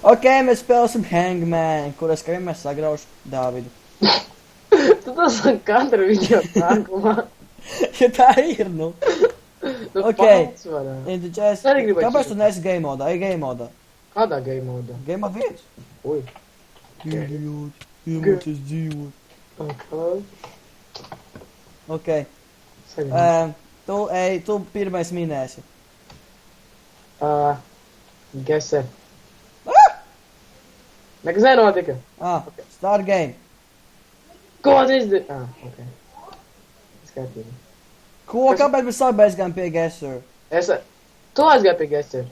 Ok, mēs spēlēsim Hangman, kur es kā vienmēr sagraušu Dāvidu. Tu to saki katru video sākumā. Ja tā ir, nu. Nu, Ok. pārsvarā. Arī gribētu Kāpēc tu šitā. neesi game modā? Ej game modā. Kādā game modā? Game mod 1. Ui. Idiot. Iemocies dzīvot. Ok. Ok. Sagadīšu. Tu pirmais minēsi. Geser. Nekas nenotika. Start game. Ko tu izdari? Ok. Skatīgi. Ko, kāpēc mēs abi aizgājām pie Gesser? Tu aizgāji pie Geser.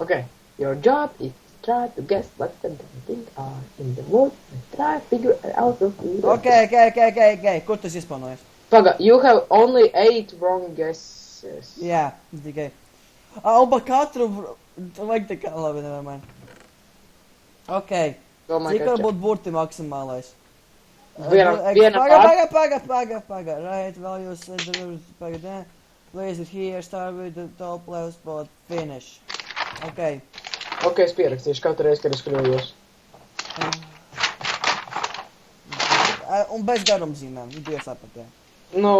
Ok. Your job is to try to guess what the things are in the world and try to figure it out of the Ok. Kur tas izpanojas? Paga, you have only 8 wrong guesses. Jā, tikai. Alba katru... Vajag tā kā labi, nevarmēr. Ok. Domāju, Cik ka var būt burti maksimālais? Paga. Right, values, paga, place it here, start with the top left spot, finish. Ok. Ok, es pierakstīšu katru reizi, kad es kļūjos. Un bez garumzīmēm, Dievs apatē. Nu,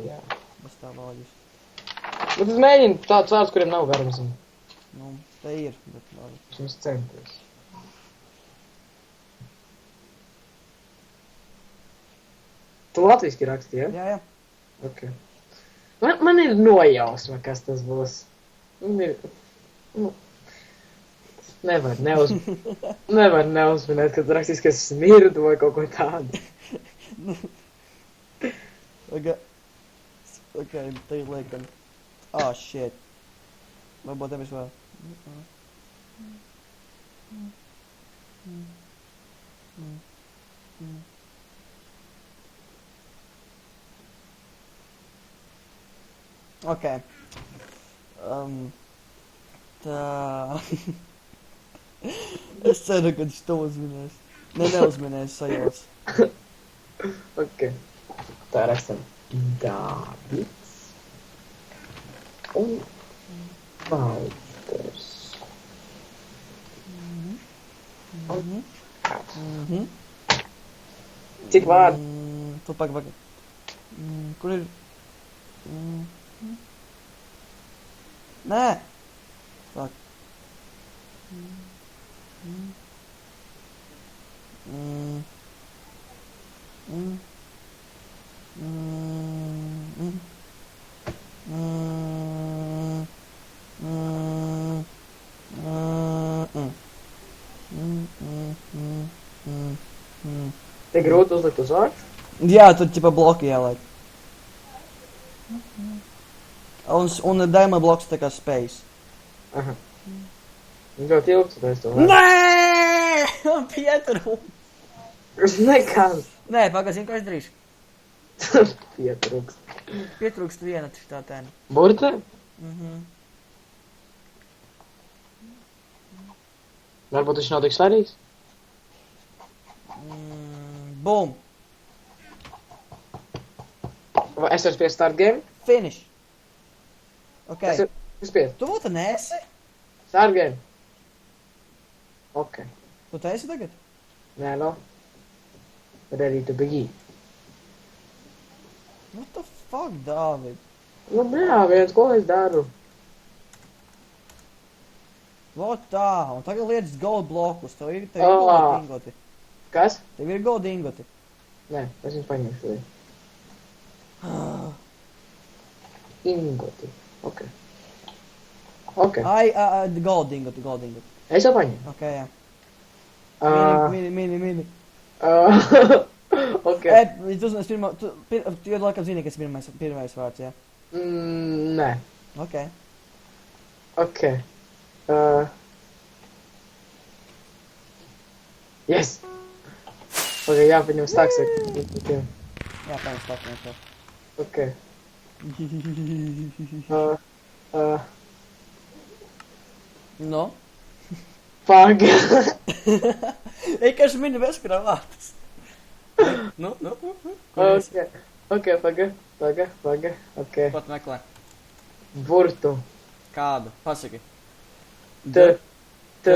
jā. Bez tā loģis. Bet es mēģinu tādus vārdus, kuriem nav garumzīme. Nu, te ir, bet labi. Es jums centos. Tu latviski rakstīji, ja? Jā. Ok. Man ir nojausma, kas tas būs. Man ir... Nu, nevar neuzminēt, kad rakstīs, ka es smirdu vai kaut ko tādu. Ok, te ir liekam. Shit. Varbūt tevis vēl. Ok. Tā. Es ceru, ka viņš to uzminēs. Neuzminēs sajūts. Ok. Tā rakstam. Dāvids. Un Valters. Cik vārdi? Tu paga. Kur ir? Nē! Fuck. Te grūti uzlikt uz vārdu? Jā, tur ķipa bloki jālaik. Un diamond bloks tā kā space. Aha. Ļoti ilgi tu to vārdu. Nē! Pietru! Es nekad. Nē, pagasim, ko es darīšu. Pietrūkst. Pietrūkst viena taču tā tēna. Burte? Varbūt viņš nav tik svarīgs? Boom! Vai es varu spiest start game? Finish! Ok. Es varu spiest. Tu vēl te neesi? Start game. Ok. Tu te esi tagad? Nē, no. Ready to begin. What the fuck, Dāvid? Nu, jā, viens, ko es daru? Vot tā, un tagad lietas gold blokus, tev ir gold ingoti. Kas? Tev ir gold ingoti. Nē, es viņus paņemšu. Ingoti. Ok. Ok. Gold ingoti. Es jau paņemu. Ok, jā. Mini. Ok. Tu uzmanās pirmā, tu jau laikam zini, kas ir pirmais vārds, jā? Nē. Ok. Ok. Yes! Ok, jāpaņem staks. Jā, paņem staks, jā. Ok. No? Fuck! Vienkārši mini bez kravātas. Nu. Ok, paga. Ok. Pat meklē. Burtu. Kādu? Pasaki. T. T.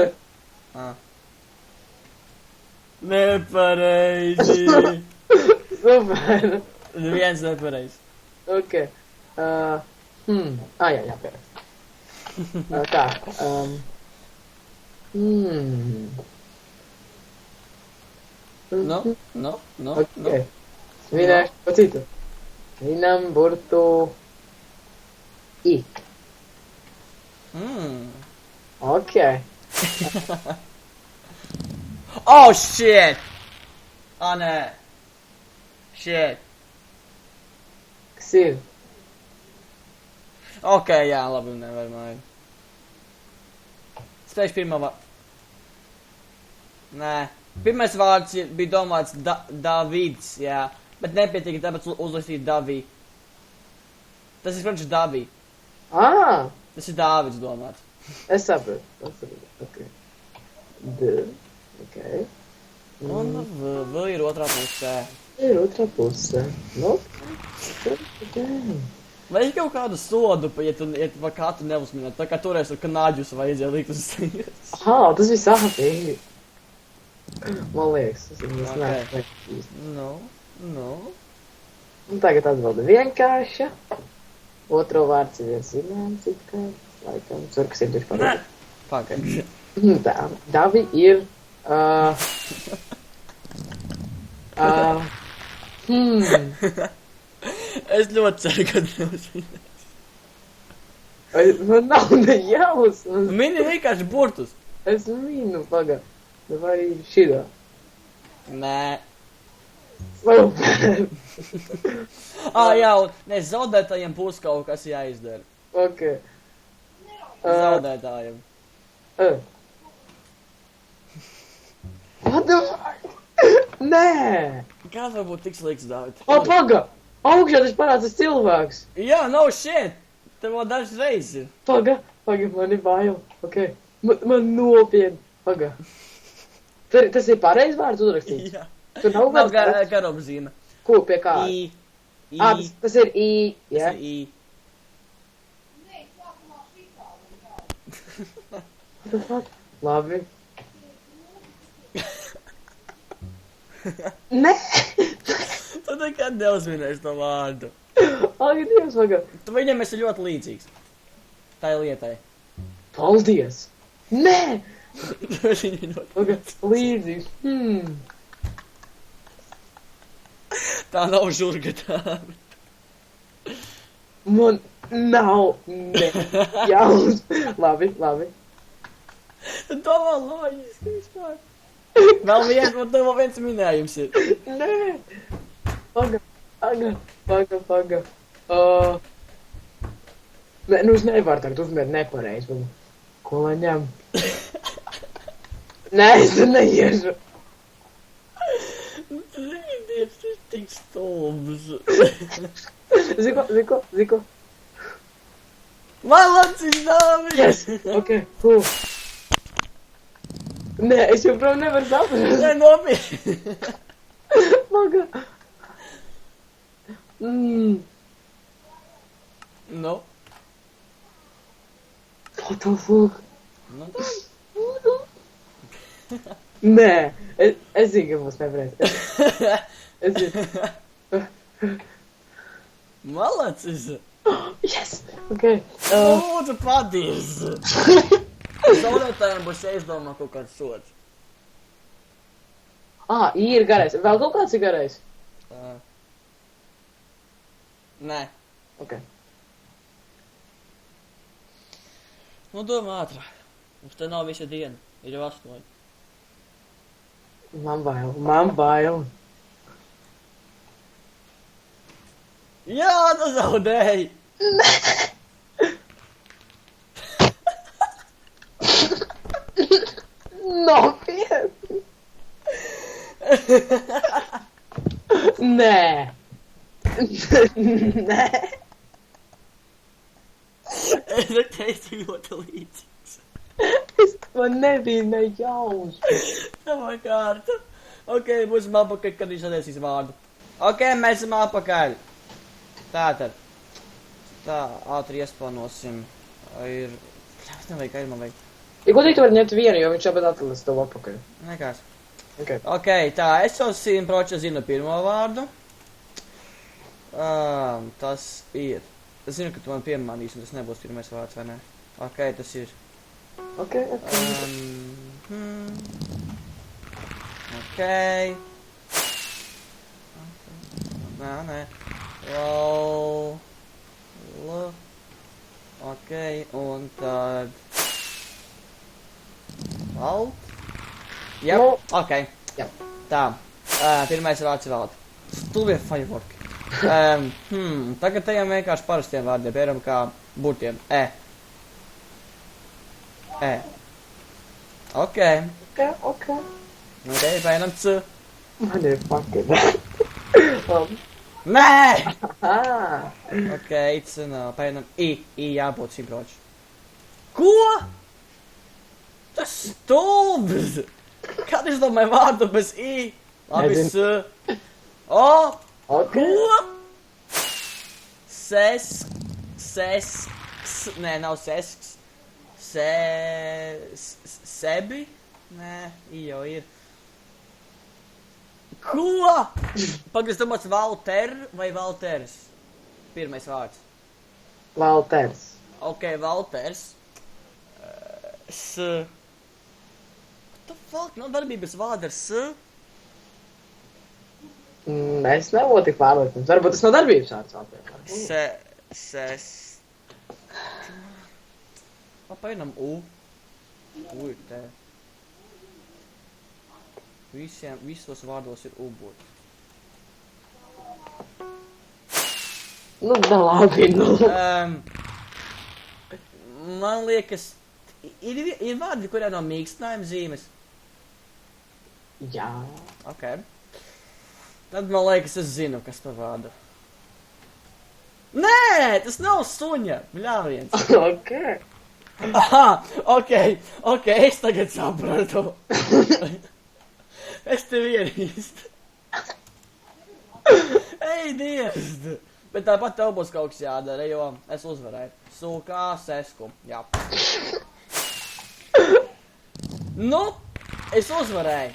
Nepareizi. Super. Viens nepareizi. Ok. Jā, pēc. Tā. No. Ok. Minēšu ko citu. Minam burtu I. Ok. Oh, shit! Nē. Shit. Kas ir? Ok, jā, labi, nevar māju. Spējuši pirmā Nē. Pirmais vārds bija domāts Davids, jā. Bet nepietika, tāpēc uzrakstīt Davī. Tas ir franču Davī. Tas ir Dāvids domāts. Es sapratu. Ok. D. Ok. Un vēl ir otrā pusē. Ir otrā pusē. Nu. Vai ir kaut kādu sodu, ja tu katru neuzminēt? Tā kā toreiz ar kanāģus vajadzēja likt uz sejas. Tas bija sāpīgi. Man liekas, tas ir neatveikts. No. Un tagad atbilde vienkārša. Otro vārds ir viens zināms, it kā. Laikam, surkas ir duši pareizi. Pagaid. Tā, Davi ir... Es ļoti ceru, ka neuzminēt. Man nav nejausmas. Mini vienkārši burtus. Es minu, pagad. Vai šitā? Nē. Super. Jā, un zaudētājiem būs kaut kas jāizdara. Ok. Zaudētājiem. What the fuck? Nē! Kāds var būt tik slikts, Dāvid? Paga! Augšā taču parāds cilvēks. Jā, no shit! Tev vēl dažas reizes ir. Paga, man ir bail. Ok. Man nopietni. Paga. Tas ir pareiz vārds uzrakstīts? Jā. Tur nav Nav vārds? garumzīme. Ko, pie kā? I. Tas ir I, Tas jā? ir I. What the fuck? Labi. Nē! Tu nekad neuzminēsi to vārdu. Ak, Dievs, paga. Tu viņam esi ļoti līdzīgs. Tā ir lietai. Paldies! Nē! Tu esi viņam ļoti Paga, līdzīgs. Tā nav žurga tā. Man nav jauns. Labi. Tu domā loģiski vispār. Vēl viens minējums ir. Nē! Paga. Nē, nu es nevaru tagad uzmēt nepareizi. Ko lai ņem? Nē, es tur neiešu. Dievs, tas ir tik stulbs. Ziko. Malacis, Dāvid! Yes! Ok, cool. Nē, es joprojām nevaru saprast. Nē, nopietni. Paga. Nu? What the fuck? Nu? Nē, es zinu, ka mums nevarēs. Es zinu. Malacis! Yes! Ok. Lūdzu, padīs! Zaudētājiem būs jāizdomā kaut kāds sods. I ir garais. Vēl kaut kāds ir garais? Nē. Ok. Nu, domā ātrāk. Mums te nav visa diena. Ir jau 8. Man bail. Jā, tu zaudēji! Nopietni! Nē! Es teicu ļoti līdzīgs. Man nebija nejausmas. Tava kārta. Ok, būsim apakaļ, kad viņš satiesīs vārdu. Ok, mēs esam apakaļ. Tātad. Tā, ātri iespanosim. Ir... Es nevajag, man vajag. Ja godīgi tu vari ņemt vienu, jo viņš abad atlas tev apakaļ. Nekās. Ok. Tā, es jau 100% zinu pirmo vārdu. Tas ir. Es zinu, ka tu man piemānīsi, un tas nebūs pirmais vārds, vai ne? Ok, tas ir. Ok. Ok. Nē. Ok, un tad... Valt? Jā, ok. Jā. Tā, pirmais vārds ir valt. Stulbie fireworki. Tagad tajām vienkārši parastiem vārdiem, piemēram, kā burtiem. Ok. Ok, Painam C. Man ir fucking. Nē! Ah. Ok, painam I. I jābūt 100%. Ko? Tas stulbs! Kad es domāju vārdu bez I? Labi, S. O! Ok. Ko? Sesks. Nē, nav sesks. Sebi? Nē, I jau ir. Ko? Pagaid, es domāju, Valter vai Valters? Pirmais vārds. Valters. Ok, Valters. S. What the fuck? Nav darbības vārda ar S? Es nebūtu tik pārliecināts. Varbūt tas no darbības vārds Ses. Painam U. U ir te. Visos vārdos ir U-būt. Nu, da labi, nu. Man liekas, ir vārdi, kurā nav mīkstinājuma zīmes. Jā. Ok. Tad man liekas, es zinu, kas par vārdu. Nē, tas nav suņa. Bļāviens. Ok. Aha, ok, es tagad sapratu. Es tevi ierīstu. Ej, Dievs! Bet tāpat tev būs kaut kas jādara, jo es uzvarēju. Sūkā sesku, jā. Nu, es uzvarēju.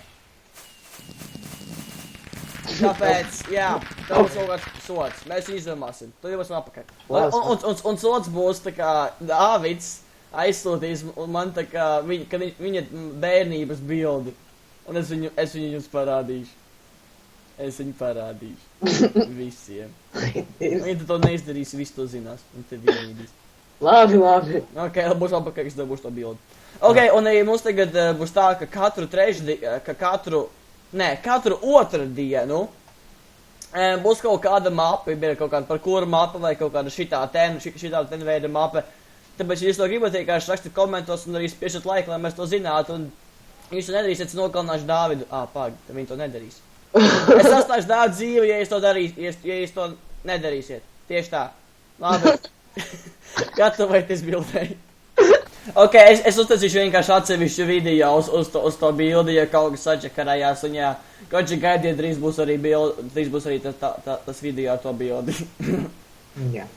Tāpēc, jā, tev būs kaut kāds sots. Mēs izdomāsim. Tu jau esmu apakaļ. Un sots būs tā kā Dāvids aizsūtīs man tā kā viņa bērnības bildi. Un es viņu jums parādīšu. Es viņu parādīšu. Visiem. Viņi to neizdarīs, visi to zinās. Un te vienīdīs. Labi. Ok, būs apakaļ, es dabūšu to bildi. Ok, un mums tagad būs tā, ka katru otrdienu būs kaut kāda mapa, ir kaut kāda parkūra mapa vai kaut kāda šitā ten veida mapa. Tāpēc, ja jūs to gribat, vienkārši rakstiet komentos un arī spiešat laiku, lai mēs to zinātu. Un jūs to nedarīsiet, es nokalināšu Dāvidu. Pagaid, tad viņi to nedarīs. Es atstāšu Dāvidu dzīvi, ja jūs to nedarīsiet. Tieši tā. Labi. Gatavojieties bildēji. Ok, es uztaisīšu vienkārši atsevišķu video uz to bildi, ja kaut kas atčakarējās, un jā, kaut gaidiet, drīz būs arī tas video ar to bildi. Jā.